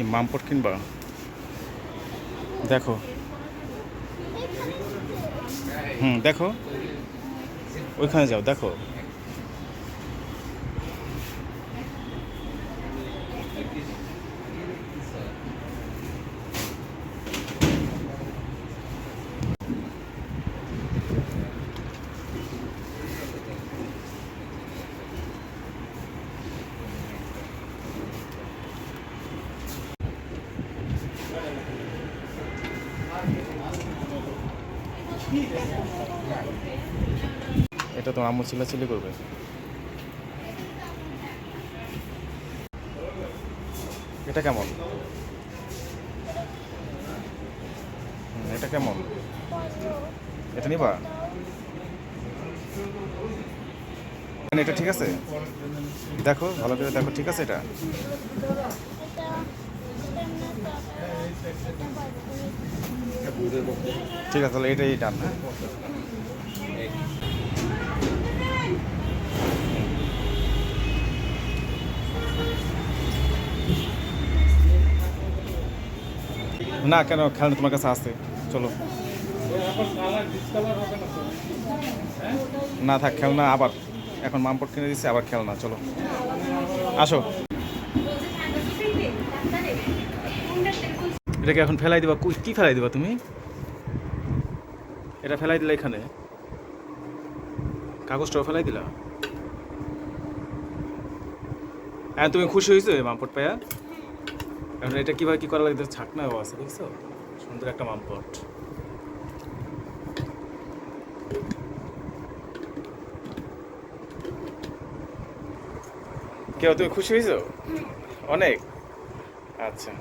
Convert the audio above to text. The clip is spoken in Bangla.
কি মামপট কিনবা? দেখো, দেখো ওইখানে যাও, দেখো। এটা তো আম্মু চিল্লাচিল্লি করবে। এটা কেমন? এটা কেমন? এটা নিবা? এটা ঠিক আছে? দেখো ভালো করে দেখো, ঠিক আছে এটা? ঠিক আছে, তাহলে এটাই ডান। হ্যাঁ, না কেন, খেলনা তোমার কাছে আছে, চলো। না থাক, খেলনা আবার এখন মামপট কিনে দিচ্ছে, আবার খেলনা, চলো আসো। এটাকে এখন ফেলাই দিবা? কি ফেলাই দিবা তুমি? এটা ফেলাই দিলা এখানে, কাগজটাও ফেলাই দিলা। হ্যাঁ, তুমি খুশি হয়েছো মামপট পায়া? এখন এটা কিভাবে কি করা লাগে, ছাকনাও আছে, দেখছো? সুন্দর একটা মামপট। কেউ তুমি খুশি হয়েছো? অনেক। আচ্ছা।